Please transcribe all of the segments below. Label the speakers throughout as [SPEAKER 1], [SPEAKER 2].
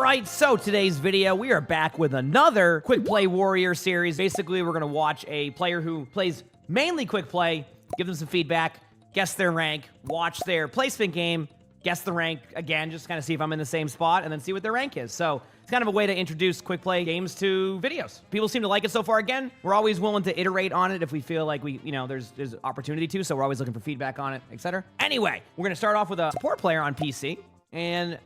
[SPEAKER 1] right, so today's video, we are back with another Quick Play Warrior series. Basically, we're going to watch a player who plays mainly Quick Play, give them some feedback, guess their rank, watch their placement game, guess the rank again, just kind of see if I'm in the same spot, and then see what their rank is. So it's kind of a way to introduce Quick Play games to videos. People seem to like it so far. Again, we're always willing to iterate on it if we feel like there's opportunity to, so we're always looking for feedback on it, etc. Anyway, we're going to start off with a support player on PC, and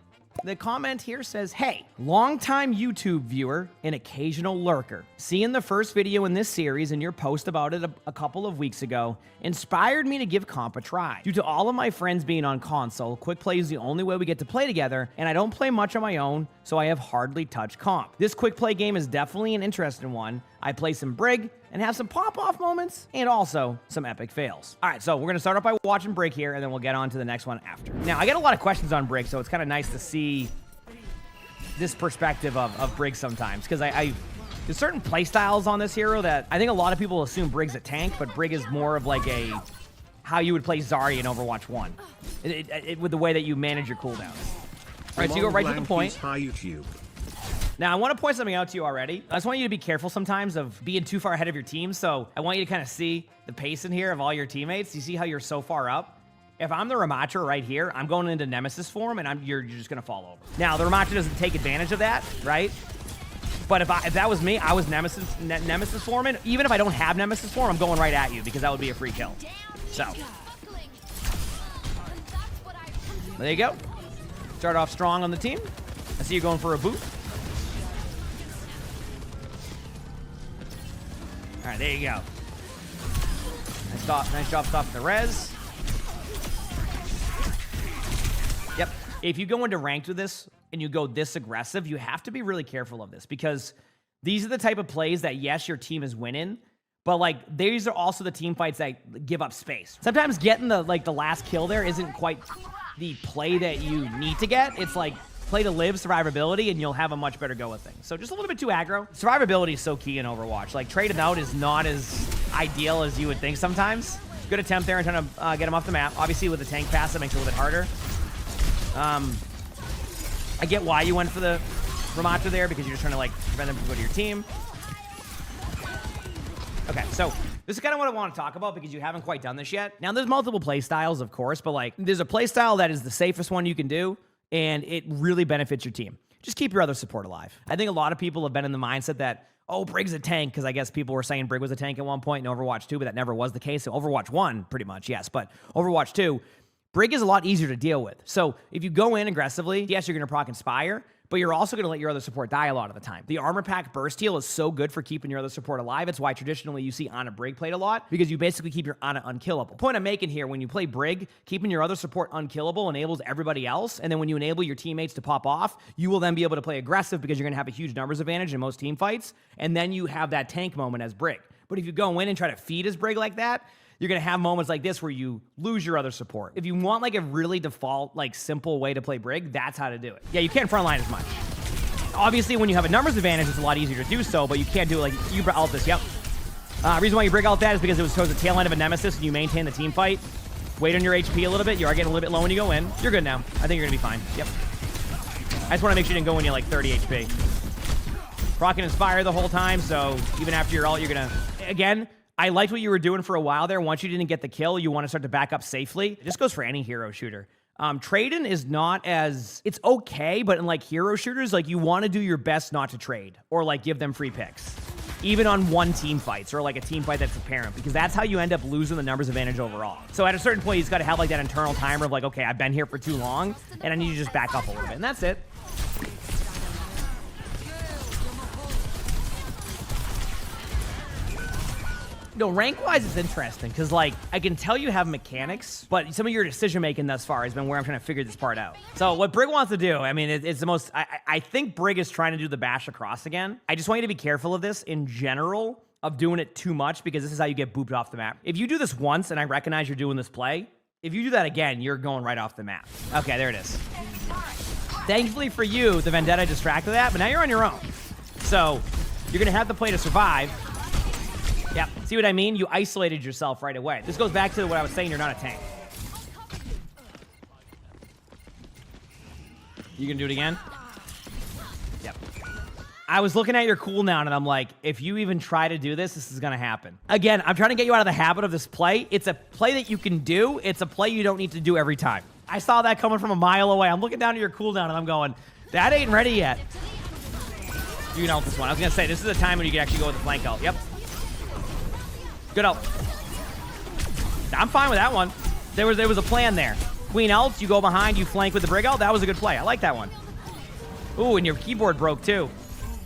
[SPEAKER 1] the comment here says, hey, longtime YouTube viewer and occasional lurker. Seeing the first video in this series and your post about it a couple of weeks ago inspired me to give comp a try. Due to all of my friends being on console, Quick Play is the only way we get to play together, and I don't play much on my own, so I have hardly touched comp. This Quick Play game is definitely an interesting one. I play some Brig and have some pop-off moments and also some epic fails. All right, so we're gonna start off by watching Brig here, and then we'll get on to the next one after. Now, I get a lot of questions on Brig, so it's kind of nice to see this perspective of Brig sometimes, because there's certain play styles on this hero that I think a lot of people assume Brig's a tank, but Brig is more of like how you would play Zarya in Overwatch 1, with the way that you manage your cooldowns. All right, so you go right to the point.
[SPEAKER 2] Hi, YouTube.
[SPEAKER 1] Now, I want to point something out to you already. I just want you to be careful sometimes of being too far ahead of your team, so I want you to kind of see the pace in here of all your teammates. You see how you're so far up? If I'm the Ramattra right here, I'm going into Nemesis form, and you're just going to fall over. Now, the Ramattra doesn't take advantage of that, right? But if that was me, I was Nemesis forming. Even if I don't have Nemesis form, I'm going right at you, because that would be a free kill. So, there you go. Start off strong on the team. I see you going for a boot. All right, there you go. Nice job stopping the res. Yep. If you go into ranked with this and you go this aggressive, you have to be really careful of this, because these are the type of plays that, yes, your team is winning, but like these are also the team fights that give up space. Sometimes getting the last kill there isn't quite the play that you need to get. It's like play to live, survivability, and you'll have a much better go with things. So just a little bit too aggro. Survivability is so key in Overwatch. Like, trading out is not as ideal as you would think sometimes. Good attempt there and trying to get him off the map. Obviously, with the tank pass, it makes it a little bit harder. I get why you went for the Ramattra there, because you're just trying to, like, prevent them from going to your team. Okay, so this is kind of what I want to talk about, because you haven't quite done this yet. Now, there's multiple play styles, of course, but, like, there's a play style that is the safest one you can do, and it really benefits your team. Just keep your other support alive. I think a lot of people have been in the mindset that, oh, Brig's a tank, because I guess people were saying Brig was a tank at one point in Overwatch 2, but that never was the case. So Overwatch 1, pretty much, yes, but Overwatch 2, Brig is a lot easier to deal with. So if you go in aggressively, yes, you're going to proc Inspire, but you're also going to let your other support die a lot of the time. The armor pack burst heal is so good for keeping your other support alive. It's why traditionally you see Ana Brig played a lot, because you basically keep your Ana unkillable. The point I'm making here, when you play Brig, keeping your other support unkillable enables everybody else, and then when you enable your teammates to pop off, you will then be able to play aggressive, because you're going to have a huge numbers advantage in most team fights, and then you have that tank moment as Brig. But if you go in and try to feed as Brig like that, you're going to have moments like this where you lose your other support. If you want like a really default, like simple way to play Brig, that's how to do it. Yeah, you can't frontline as much. Obviously, when you have a numbers advantage, it's a lot easier to do so, but you can't do it like you alt this. Yep. Reason why you Brig alt that is because it was towards the tail end of a Nemesis and you maintain the team fight. Wait on your HP a little bit. You are getting a little bit low when you go in. You're good now. I think you're going to be fine. Yep. I just want to make sure you didn't go in, you're like 30 HP. Proc and Inspire the whole time, so even after your ult, you're going to... Again, I liked what you were doing for a while there. Once you didn't get the kill, you want to start to back up safely. It just goes for any hero shooter. Trading is not as... It's okay, but in like hero shooters, like you want to do your best not to trade or like give them free picks. Even on one team fights or like a team fight that's apparent, because that's how you end up losing the numbers advantage overall. So at a certain point, he's got to have like that internal timer of like, okay, I've been here for too long and I need to just back up a little bit. And that's it. No, rank-wise, it's interesting, because, like, I can tell you have mechanics, but some of your decision-making thus far has been where I'm trying to figure this part out. So what Brig wants to do, I mean, it's the most... I think Brig is trying to do the bash across again. I just want you to be careful of this in general, of doing it too much, because this is how you get booped off the map. If you do this once, and I recognize you're doing this play, if you do that again, you're going right off the map. Okay, there it is. Thankfully for you, the Vendetta distracted that, but now you're on your own. So you're going to have to play to survive. Yeah, see what I mean? You isolated yourself right away. This goes back to what I was saying, you're not a tank. You gonna do it again? I was looking at your cooldown and I'm like, if you even try to do this, this is gonna happen. Again, I'm trying to get you out of the habit of this play. It's a play that you can do. It's a play you don't need to do every time. I saw that coming from a mile away. I'm looking down at your cooldown and I'm going, that ain't ready yet. You can ult this one. I was gonna say, this is a time when you can actually go with the flank ult. Yep. Good ult. I'm fine with that one. There was a plan there. Queen ults, you go behind, you flank with the brig ult. That was a good play. I like that one. Ooh, and your keyboard broke too.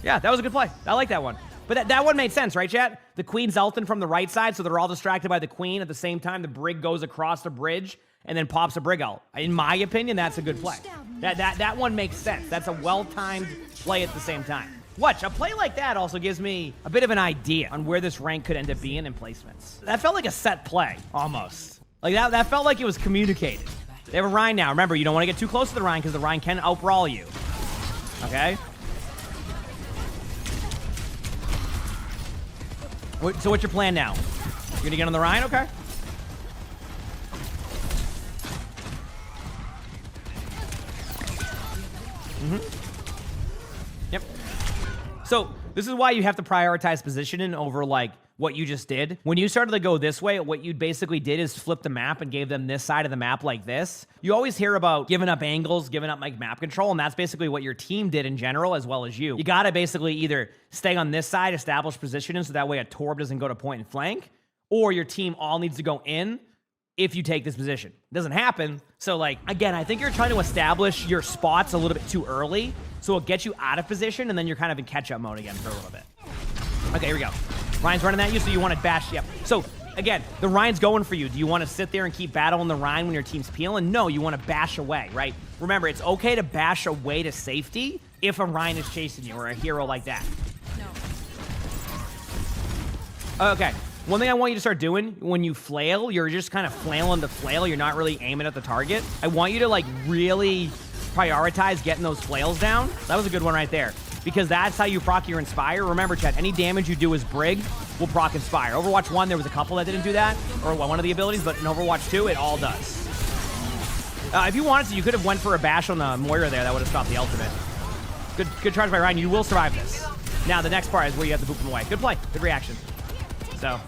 [SPEAKER 1] Yeah, that was a good play. I like that one. But that one made sense, right, chat? The queen's ulting from the right side, so they're all distracted by the queen. At the same time, the brig goes across the bridge and then pops a brig ult. In my opinion, that's a good play. That one makes sense. That's a well-timed play at the same time. Watch, a play like that also gives me a bit of an idea on where this rank could end up being in placements. That felt like a set play, almost. Like, that felt like it was communicated. They have a Rhine now. Remember, you don't want to get too close to the Rhine because the Rhine can outbrawl you. Okay? So what's your plan now? You're gonna get on the Rhine? Okay. Yep. So this is why you have to prioritize positioning over like what you just did. When you started to go this way, what you basically did is flip the map and gave them this side of the map like this. You always hear about giving up angles, giving up like map control, and that's basically what your team did in general as well as you. You gotta basically either stay on this side, establish positioning so that way a Torb doesn't go to point and flank, or your team all needs to go in if you take this position. It doesn't happen. So like, again, I think you're trying to establish your spots a little bit too early, so it gets you out of position, and then you're kind of in catch-up mode again for a little bit. Okay, here we go. Ryan's running at you, so you want to bash. Yep. So, again, the Ryan's going for you. Do you want to sit there and keep battling the Ryan when your team's peeling? No, you want to bash away, right? Remember, it's okay to bash away to safety if a Ryan is chasing you or a hero like that. No. Okay. One thing I want you to start doing when you flail, you're just kind of flailing to flail. You're not really aiming at the target. I want you to, like, really prioritize getting those flails down. That was a good one right there. Because that's how you proc your Inspire. Remember, chat, any damage you do as Brig will proc Inspire. Overwatch 1, there was a couple that didn't do that, or one of the abilities, but in Overwatch 2, it all does. If you wanted to, you could have went for a bash on the Moira there. That would have stopped the ultimate. Good charge by Ryan. You will survive this. Now, the next part is where you have to boop them away. Good play. Good reaction. So.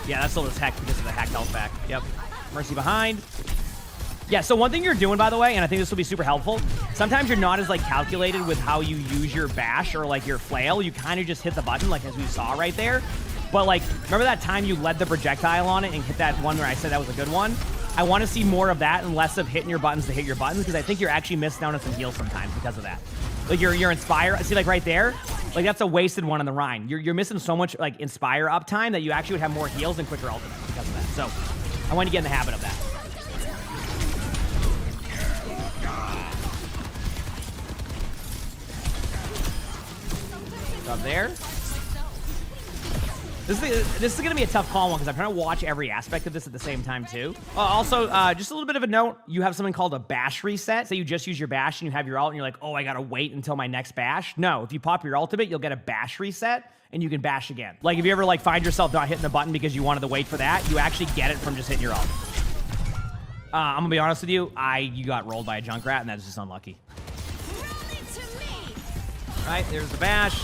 [SPEAKER 1] Yeah, that's still this heck because of the hack health back. Yep. Mercy behind. Yeah, so one thing you're doing, by the way, and I think this will be super helpful, sometimes you're not as, like, calculated with how you use your bash or, like, your flail. You kind of just hit the button, like, as we saw right there. But, like, remember that time you led the projectile on it and hit that one where I said that was a good one? I want to see more of that and less of hitting your buttons to hit your buttons, because I think you're actually missing out on some heals sometimes because of that. Like, your Inspire, see, like, right there? Like, that's a wasted one on the Rhine. You're missing so much, like, Inspire uptime that you actually would have more heals and quicker ultimate because of that. So, I want to get in the habit of that. Up there. This is going to be a tough call one because I'm trying to watch every aspect of this at the same time too. Also, just a little bit of a note, you have something called a bash reset. Say you just use your bash and you have your ult and you're like, oh, I got to wait until my next bash. No, if you pop your ultimate, you'll get a bash reset and you can bash again. Like if you ever like find yourself not hitting the button because you wanted to wait for that, you actually get it from just hitting your ult. I'm going to be honest with you, you got rolled by a Junkrat and that's just unlucky. All right, there's the bash.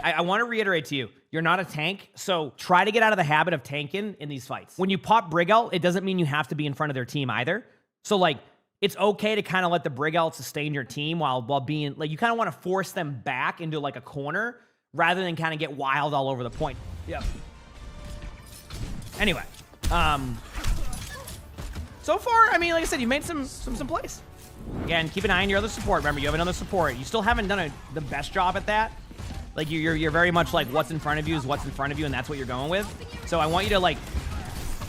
[SPEAKER 1] I want to reiterate to you, you're not a tank, so try to get out of the habit of tanking in these fights. When you pop Brig ult, it doesn't mean you have to be in front of their team either. So, like, it's okay to kind of let the Brig ult sustain your team while being, like, you kind of want to force them back into, like, a corner rather than kind of get wild all over the point. Yep. Anyway, so far, I mean, like I said, you made some plays. Again, keep an eye on your other support. Remember, you have another support. You still haven't done the best job at that. Like, you're very much like, what's in front of you is what's in front of you, and that's what you're going with. So I want you to, like...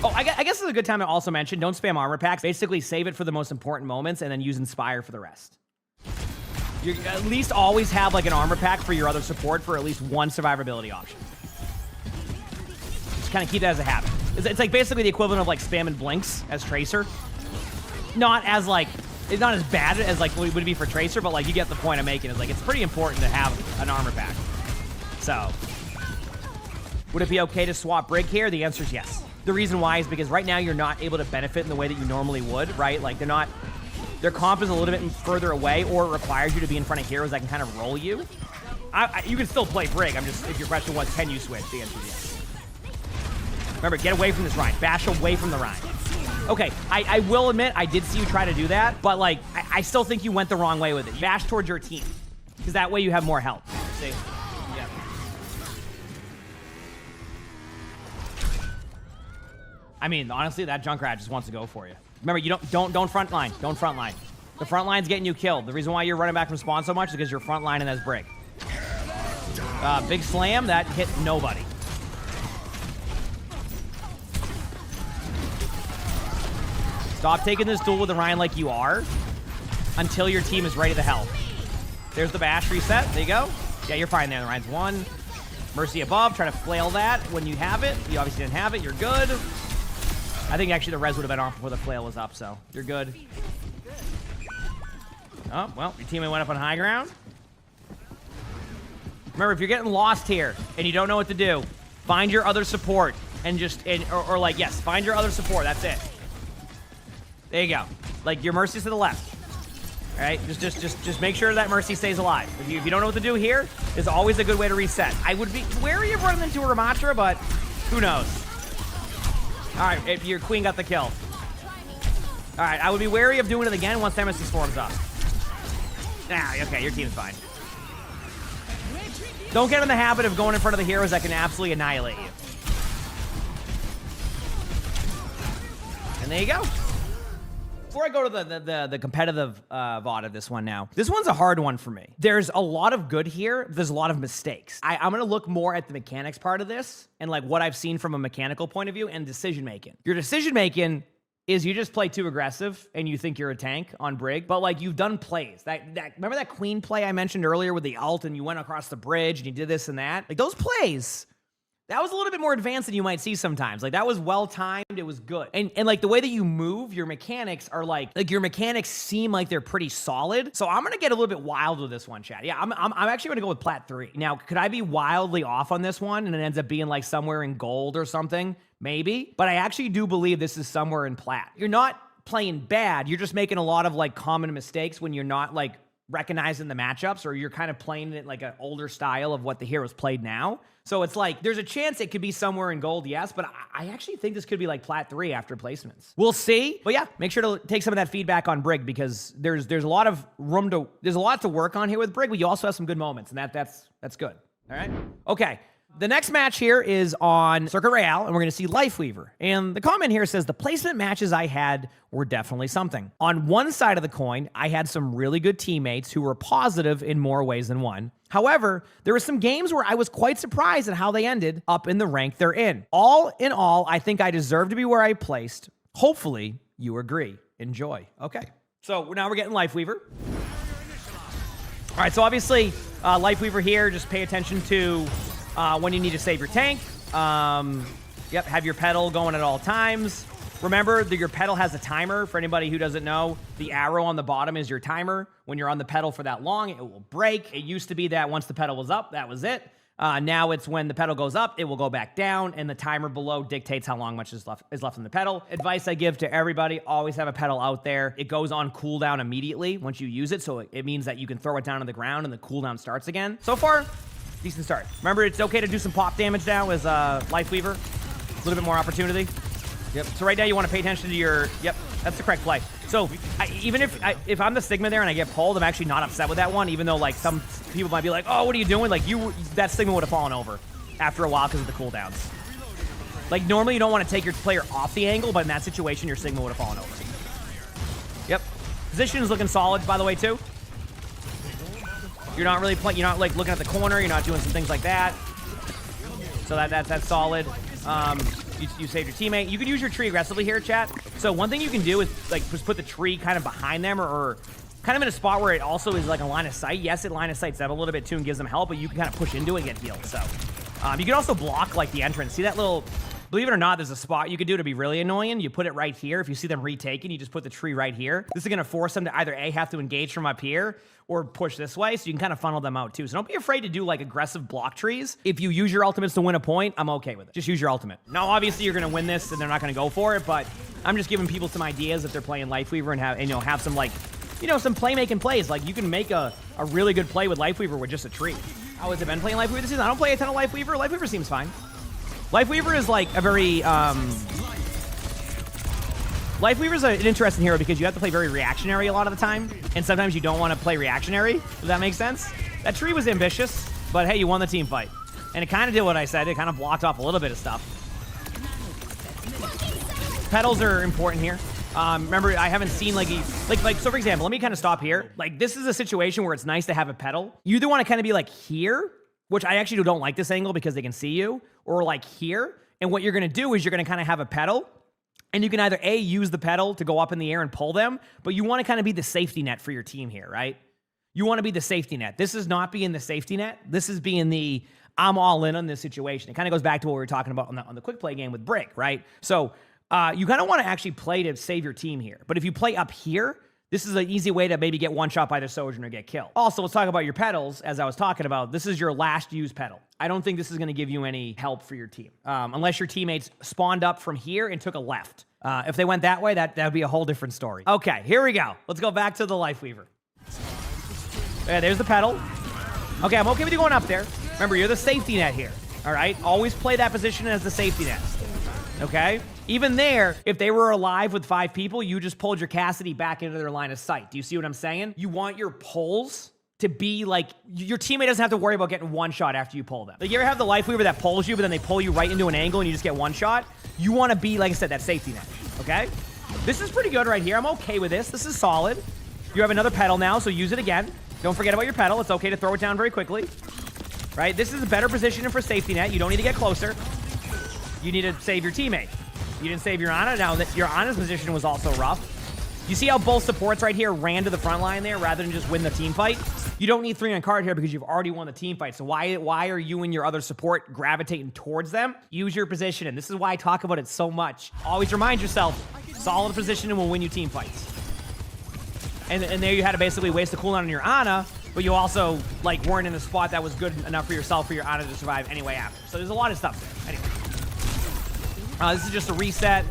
[SPEAKER 1] Oh, I guess this is a good time to also mention, don't spam armor packs. Basically, save it for the most important moments, and then use Inspire for the rest. You at least always have, like, an armor pack for your other support for at least one survivability option. Just kind of keep that as a habit. It's like, basically the equivalent of, like, spamming Blinks as Tracer. Not as, like... It's not as bad as, like, would it be for Tracer, but, like, you get the point I'm making. It's, like, it's pretty important to have an armor pack. So, would it be okay to swap Brig here? The answer is yes. The reason why is because right now you're not able to benefit in the way that you normally would, right? Like their comp is a little bit further away, or it requires you to be in front of heroes that can kind of roll you. You can still play Brig. If your question was, can you switch? The answer is yes. Remember, get away from this Rhine. Bash away from the Rhine. Okay, I will admit, I did see you try to do that, but like, I still think you went the wrong way with it. Bash towards your team, because that way you have more help. See? Yeah. I mean, honestly, that Junkrat just wants to go for you. Remember, you don't front line. Don't front line. The front line's getting you killed. The reason why you're running back from spawn so much is because you're front line and that's Brig. Big slam, that hit nobody. Stop taking this duel with the Ryan like you are until your team is ready to help. There's the bash reset. There you go. Yeah, you're fine there. The Ryan's one. Mercy above. Try to flail that when you have it. You obviously didn't have it. You're good. I think actually the res would have been off before the flail was up, so you're good. Oh, well, your teammate went up on high ground. Remember, if you're getting lost here and you don't know what to do, find your other support and just, or like, yes, find your other support. That's it. There you go. Like, your Mercy's to the left. All right? Just make sure that Mercy stays alive. If you don't know what to do here, it's always a good way to reset. I would be wary of running into a Ramatra, but who knows? All right, if your queen got the kill. All right, I would be wary of doing it again once Nemesis forms up. Nah, okay, your team's fine. Don't get in the habit of going in front of the heroes that can absolutely annihilate you. And there you go. Before I go to the competitive VOD of this one now, this one's a hard one for me. There's a lot of good here. There's a lot of mistakes. I'm going to look more at the mechanics part of this and like what I've seen from a mechanical point of view and decision making. Your decision making is you just play too aggressive and you think you're a tank on Brig, but like you've done plays. Remember that queen play I mentioned earlier with the ult and you went across the bridge and you did this and that? Like those plays, that was a little bit more advanced than you might see sometimes. Like that was well timed. It was good. And like the way that you move, your mechanics are like your mechanics seem like they're pretty solid. So I'm going to get a little bit wild with this one, chat. Yeah, I'm actually going to go with Plat 3. Now, could I be wildly off on this one and it ends up being like somewhere in gold or something? Maybe. But I actually do believe this is somewhere in Plat. You're not playing bad. You're just making a lot of like common mistakes when you're not like recognizing the matchups, or you're kind of playing it like an older style of what the heroes played now. So it's like, there's a chance it could be somewhere in gold, yes, but I actually think this could be like Plat 3 after placements. We'll see. But yeah, make sure to take some of that feedback on Brig, because there's a lot of there's a lot to work on here with Brig, but you also have some good moments, and that's good. All right? Okay. The next match here is on Circuit Royale, and we're going to see Lifeweaver. And the comment here says, the placement matches I had were definitely something. On one side of the coin, I had some really good teammates who were positive in more ways than one. However, there were some games where I was quite surprised at how they ended up in the rank they're in. All in all, I think I deserve to be where I placed. Hopefully, you agree. Enjoy. Okay. So now we're getting Lifeweaver. All right, so obviously, Lifeweaver here, just pay attention to when you need to save your tank. Yep, have your pedal going at all times. Remember that your pedal has a timer. For anybody who doesn't know, the arrow on the bottom is your timer. When you're on the pedal for that long, it will break. It used to be that once the pedal was up, that was it. Now it's when the pedal goes up, it will go back down, and the timer below dictates how long much is left in the pedal. Advice I give to everybody, always have a pedal out there. It goes on cooldown immediately once you use it, so it means that you can throw it down on the ground and the cooldown starts again. So far, decent start. Remember, it's okay to do some pop damage now as Lifeweaver. A little bit more opportunity. Yep. So right now you want to pay attention to your... Yep, that's the correct play. So even if I'm the Sigma there and I get pulled, I'm actually not upset with that one, even though like some people might be like, oh, what are you doing? Like that Sigma would have fallen over after a while because of the cooldowns. Like normally you don't want to take your player off the angle, but in that situation your Sigma would have fallen over. Yep. Position is looking solid, by the way, too. You're not really playing. You're not like looking at the corner. You're not doing some things like that. So that's solid. You saved your teammate. You could use your tree aggressively here, chat. So one thing you can do is like just put the tree kind of behind them, or kind of in a spot where it also is like a line of sight. Yes, it line of sights them a little bit too and gives them help, but you can kind of push into it and get healed. So you can also block like the entrance. See that little Believe it or not, there's a spot you could do to be really annoying. You put it right here. If you see them retaken, you just put the tree right here. This is going to force them to either A, have to engage from up here or push this way, so you can kind of funnel them out too. So don't be afraid to do like aggressive block trees. If you use your ultimates to win a point, I'm okay with it. Just use your ultimate. Now, obviously, you're going to win this and they're not going to go for it, but I'm just giving people some ideas if they're playing Lifeweaver and have some like, some playmaking plays. Like you can make a really good play with Lifeweaver with just a tree. How has it been playing Lifeweaver this season? I don't play a ton of Lifeweaver. Lifeweaver seems fine. Lifeweaver is like a very, Lifeweaver's an interesting hero because you have to play very reactionary a lot of the time, and sometimes you don't want to play reactionary. Does that make sense? That tree was ambitious, but hey, you won the team fight. And it kind of did what I said. It kind of blocked off a little bit of stuff. Petals are important here. Remember, I haven't seen so for example, let me kind of stop here. Like, this is a situation where it's nice to have a petal. You either want to kind of be like here, which I actually don't like this angle because they can see you, or like here. And what you're going to do is you're going to kind of have a petal. And you can either A, use the pedal to go up in the air and pull them, but you want to kind of be the safety net for your team here, right? You want to be the safety net. This is not being the safety net. This is being the, I'm all in on this situation. It kind of goes back to what we were talking about on the quick play game with Brig, right? So you kind of want to actually play to save your team here. But if you play up here, this is an easy way to maybe get one shot by the Sojourner or get killed. Also, let's talk about your petals. As I was talking about, this is your last used petal. I don't think this is going to give you any help for your team. Unless your teammates spawned up from here and took a left. If they went that way, that would be a whole different story. Okay, here we go. Let's go back to the Lifeweaver. Okay, there's the petal. Okay, I'm okay with you going up there. Remember, you're the safety net here. All right? Always play that position as the safety net. Okay? Even there, if they were alive with 5 people, you just pulled your Cassidy back into their line of sight. Do you see what I'm saying? You want your pulls to be like, your teammate doesn't have to worry about getting one shot after you pull them. Like, you ever have the Lifeweaver that pulls you, but then they pull you right into an angle and you just get one shot? You want to be, like I said, that safety net, okay? This is pretty good right here. I'm okay with this. This is solid. You have another pedal now, so use it again. Don't forget about your pedal. It's okay to throw it down very quickly, right? This is a better position for safety net. You don't need to get closer. You need to save your teammate. You didn't save your Ana. Now, your Ana's position was also rough. You see how both supports right here ran to the front line there rather than just win the team fight? You don't need 3 on card here because you've already won the team fight. So why are you and your other support gravitating towards them? Use your position. And this is why I talk about it so much. Always remind yourself, solid position and will win you team fights. And there you had to basically waste the cooldown on your Ana, but you also weren't in a spot that was good enough for yourself for your Ana to survive anyway after. So there's a lot of stuff there. Anyway. This is just a reset.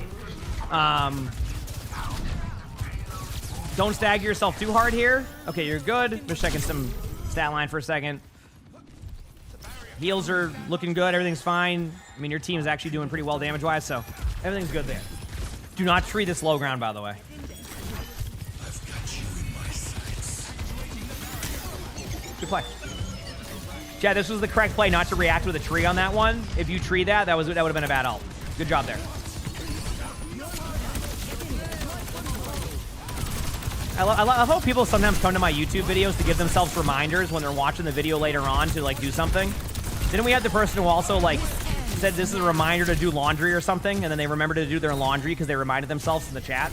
[SPEAKER 1] Don't stagger yourself too hard here. Okay, you're good. Just checking some stat line for a second. Heals are looking good. Everything's fine. I mean, your team is actually doing pretty well damage-wise, so everything's good there. Do not treat this low ground, by the way. Good play. Chad, this was the correct play not to react with a tree on that one. If you tree that would have been a bad ult. Good job there. I love how people sometimes come to my YouTube videos to give themselves reminders when they're watching the video later on to do something. Didn't we have the person who also said this is a reminder to do laundry or something, and then they remembered to do their laundry because they reminded themselves in the chat?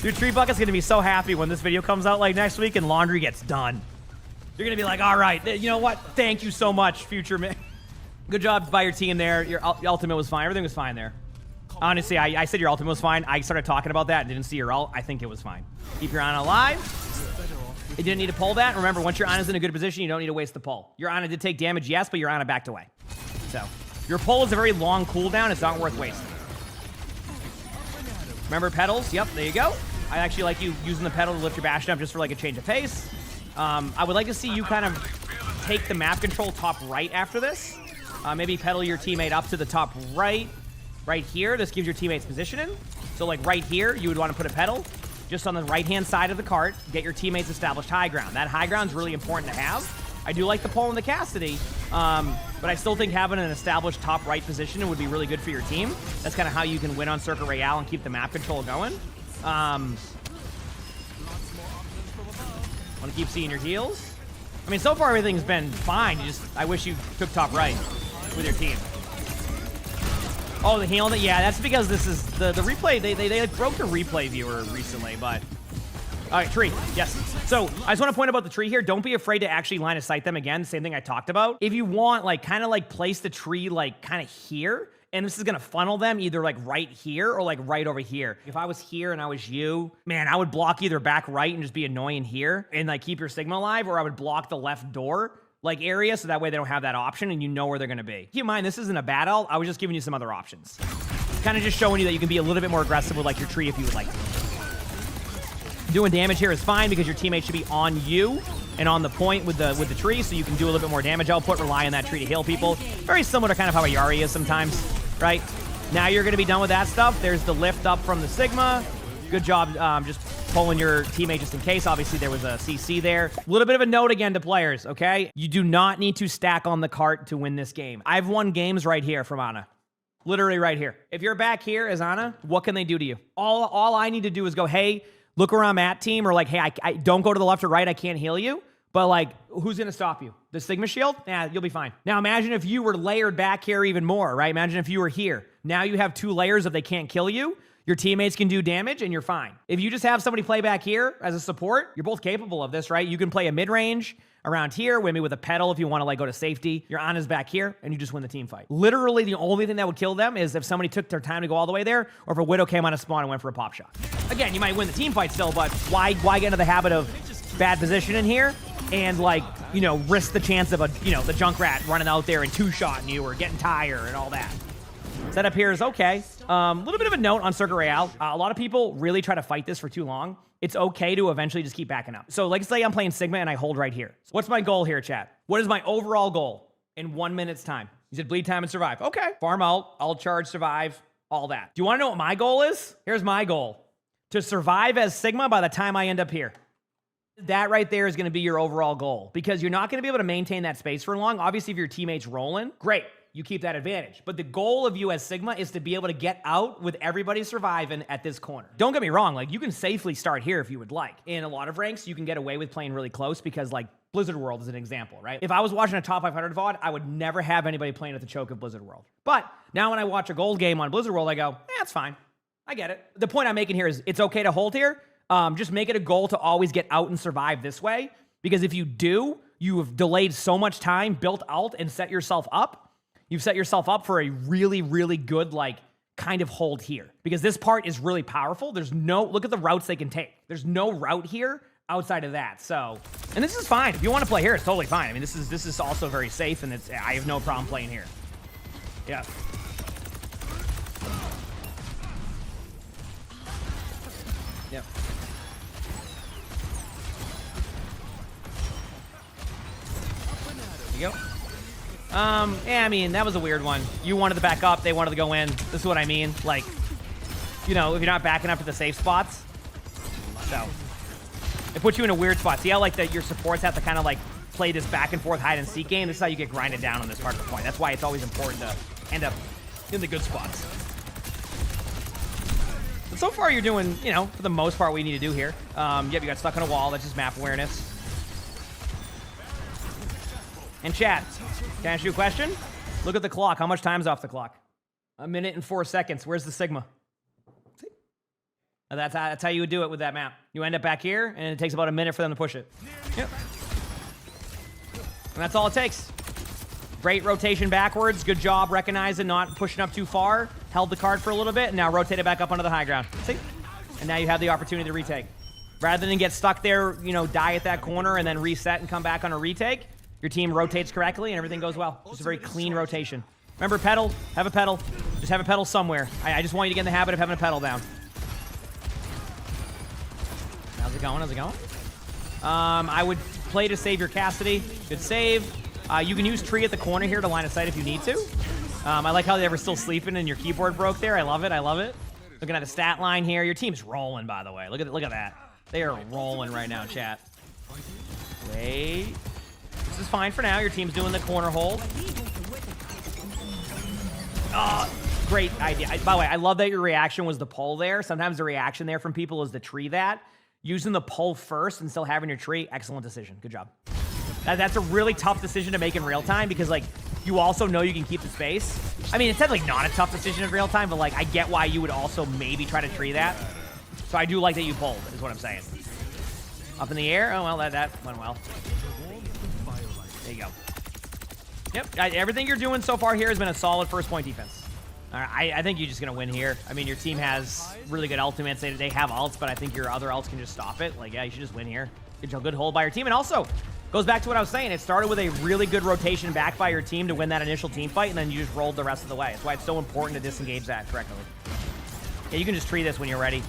[SPEAKER 1] Dude, Tree Bucket's gonna be so happy when this video comes out next week and laundry gets done. You're gonna be like, all right, you know what? Thank you so much, future man. Good job by your team there. Your ultimate was fine. Everything was fine there. Honestly, I said your ultimate was fine. I started talking about that and didn't see your ult. I think it was fine. Keep your Ana alive. You didn't need to pull that. Remember, once your Ana's in a good position, you don't need to waste the pull. Your Ana did take damage, yes, but your Ana backed away. So, your pull is a very long cooldown. It's not worth wasting. Remember petals? Yep, there you go. I actually like you using the pedal to lift your Bastion up just for a change of pace. I would like to see you kind of take the map control top right after this. Maybe pedal your teammate up to the top right here. This gives your teammates positioning. So right here, you would want to put a pedal just on the right-hand side of the cart. Get your teammates established high ground. That high ground is really important to have. I do like the pull and the Cassidy, but I still think having an established top right position would be really good for your team. That's kind of how you can win on Circuit Royale and keep the map control going. Want to keep seeing your heals. I mean, so far everything's been fine. I wish you took top right with your team. Oh, the healing? Yeah, that's because this is the replay. They broke the replay viewer recently, but All right, tree. Yes. So I just want to point about the tree here. Don't be afraid to actually line of sight them again. Same thing I talked about. If you want, like, kind of like place the tree like kind of here, and this is going to funnel them either like right here or like right over here. If I was here and I was you, man, I would block either back right and just be annoying here and like keep your Sigma alive, or I would block the left door like area so that way they don't have that option and you know where they're going to be. Keep in mind, this isn't a bad ult. I was just giving you some other options. Kind of just showing you that you can be a little bit more aggressive with like your tree if you would like to. Doing damage here is fine because your teammate should be on you and on the point with the tree, so you can do a little bit more damage output, rely on that tree to heal people. Very similar to kind of how a Yari is sometimes, right? Now you're going to be done with that stuff. There's the lift up from the Sigma. Good job just pulling your teammate just in case. Obviously, there was a CC there. A little bit of a note again to players, okay? You do not need to stack on the cart to win this game. I've won games right here from Ana. Literally right here. If you're back here as Ana, what can they do to you? All I need to do is go, hey, look where I'm at, team, or like, hey, I don't go to the left or right, I can't heal you. But like, who's gonna stop you? The Sigma shield? Nah, you'll be fine. Now imagine if you were layered back here even more, right? Imagine if you were here. Now you have 2 layers if they can't kill you. Your teammates can do damage and you're fine. If you just have somebody play back here as a support, you're both capable of this, right? You can play a mid-range around here, maybe with a pedal if you want to like go to safety. Your Ana's back here and you just win the team fight. Literally the only thing that would kill them is if somebody took their time to go all the way there, or if a Widow came on a spawn and went for a pop shot. Again, you might win the team fight still, but why get into the habit of bad position in here and like, you know, risk the chance of a, you know, the Junkrat running out there and 2-shotting you or getting tired and all that. Setup here is okay. A little bit of a note on Circuit Royale. A lot of people really try to fight this for too long. It's okay to eventually just keep backing up. So like say I'm playing Sigma and I hold right here. So what's my goal here, chat? What is my overall goal in 1 minute's time? You said bleed time and survive. Okay. Farm ult charge, survive, all that. Do you want to know what my goal is? Here's my goal. To survive as Sigma by the time I end up here. That right there is going to be your overall goal because you're not going to be able to maintain that space for long. Obviously, if your teammate's rolling, great. You keep that advantage. But the goal of you as Sigma is to be able to get out with everybody surviving at this corner. Don't get me wrong, like you can safely start here if you would like. In a lot of ranks, you can get away with playing really close because like Blizzard World is an example, right? If I was watching a top 500 VOD, I would never have anybody playing at the choke of Blizzard World. But now when I watch a gold game on Blizzard World, I go, it's fine. I get it. The point I'm making here is it's okay to hold here. Just make it a goal to always get out and survive this way. Because if you do, you have delayed so much time, built ult, and set yourself up. You've set yourself up for a really, really good, like, kind of hold here. Because this part is really powerful. There's no, look at the routes they can take. There's no route here outside of that. So, and this is fine. If you want to play here, it's totally fine. I mean, this is also very safe, and I have no problem playing here. Yeah. Yep. There you go. Yeah, I mean, that was a weird one. You wanted to back up, they wanted to go in. This is what I mean. Like, you know, if you're not backing up to the safe spots. So, it puts you in a weird spot. See how, like, your supports have to kind of, like, play this back and forth hide and seek game? This is how you get grinded down on this part of the point. That's why it's always important to end up in the good spots. But so far, you're doing, you know, for the most part, what you need to do here. Yep, you got stuck on a wall. That's just map awareness. And chat, can I ask you a question? Look at the clock. How much time's off the clock? 1 minute and 4 seconds. Where's the Sigma? See? That's how you would do it with that map. You end up back here, and it takes about 1 minute for them to push it. Yep. And that's all it takes. Great rotation backwards. Good job recognizing, not pushing up too far. Held the card for a little bit, and now rotate it back up onto the high ground. See? And now you have the opportunity to retake. Rather than get stuck there, you know, die at that corner and then reset and come back on a retake, your team rotates correctly and everything goes well. Just a very clean rotation. Remember, pedal. Have a pedal. Just have a pedal somewhere. I just want you to get in the habit of having a pedal down. How's it going? How's it going? I would play to save your Cassidy. Good save. You can use tree at the corner here to line of sight if you need to. I like how they were still sleeping and your keyboard broke there. I love it. I love it. Looking at the stat line here. Your team's rolling, by the way. Look at that. They are rolling right now, chat. Wait. This is fine for now. Your team's doing the corner hold. Great idea. By the way, I love that your reaction was the pull there. Sometimes the reaction there from people is the tree that. Using the pull first and still having your tree, excellent decision. Good job. That's a really tough decision to make in real time because, like, you also know you can keep the space. I mean, it's definitely not a tough decision in real time, but, like, I get why you would also maybe try to tree that. So I do like that you pulled, is what I'm saying. Up in the air. Oh, well, that went well. There you go. Yep, everything you're doing so far here has been a solid first point defense. All right, I think you're just going to win here. I mean, your team has really good ultimates. They have ults, but I think your other ults can just stop it. Like, yeah, you should just win here. Good hold by your team. And also, goes back to what I was saying. It started with a really good rotation back by your team to win that initial team fight, and then you just rolled the rest of the way. That's why it's so important to disengage that correctly. Yeah, you can just tree this when you're ready.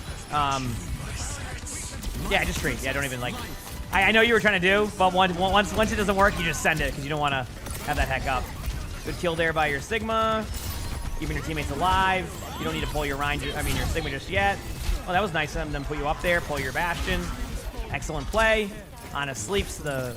[SPEAKER 1] Yeah, just tree. Yeah, don't even, like... I know you were trying to do, but once it doesn't work, you just send it, because you don't want to have that heck up. Good kill there by your Sigma. Keeping your teammates alive. You don't need to pull your your Sigma just yet. Well, that was nice of them to put you up there, pull your Bastion. Excellent play. Ana sleeps the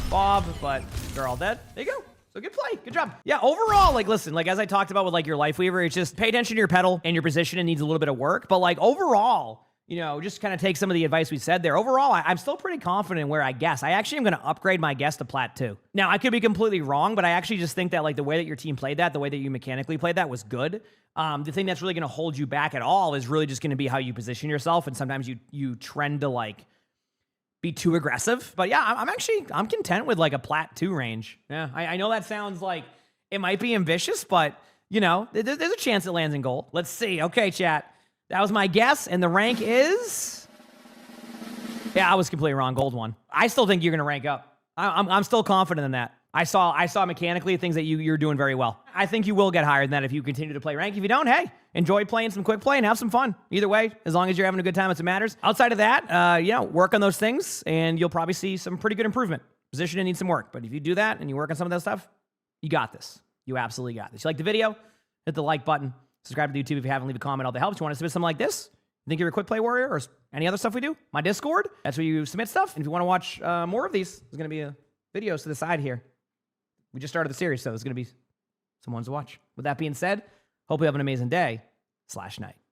[SPEAKER 1] Bob, but they're all dead. There you go. So good play. Good job. Yeah, overall, like, listen, like, as I talked about with, like, your Lifeweaver, it's just pay attention to your pedal and your position. It needs a little bit of work. But, like, overall, you know, just kind of take some of the advice we said there. Overall, I'm still pretty confident in where I guess. I actually am going to upgrade my guess to Plat 2. Now, I could be completely wrong, but I actually just think that, like, the way that your team played that, the way that you mechanically played that was good. The thing that's really going to hold you back at all is really just going to be how you position yourself. And sometimes you trend to, like, be too aggressive. But yeah, I'm content with, like, a Plat 2 range. Yeah, I know that sounds like it might be ambitious, but, you know, there's a chance it lands in gold. Let's see. Okay, chat. That was my guess, and the rank is... Yeah, I was completely wrong. Gold 1. I still think you're going to rank up. I'm still confident in that. I saw mechanically things that you're doing very well. I think you will get higher than that if you continue to play rank. If you don't, hey, enjoy playing some quick play and have some fun. Either way, as long as you're having a good time, it matters. Outside of that, you know, work on those things, and you'll probably see some pretty good improvement. Positioning needs some work, but if you do that and you work on some of that stuff, you got this. You absolutely got this. You like the video? Hit the like button. Subscribe to YouTube if you haven't. Leave a comment. All that helps. You want to submit something like this? You think you're a quick play warrior or any other stuff we do? My Discord. That's where you submit stuff. And if you want to watch more of these, there's going to be videos to the side here. We just started the series, so there's going to be some ones to watch. With that being said, hope you have an amazing day/night.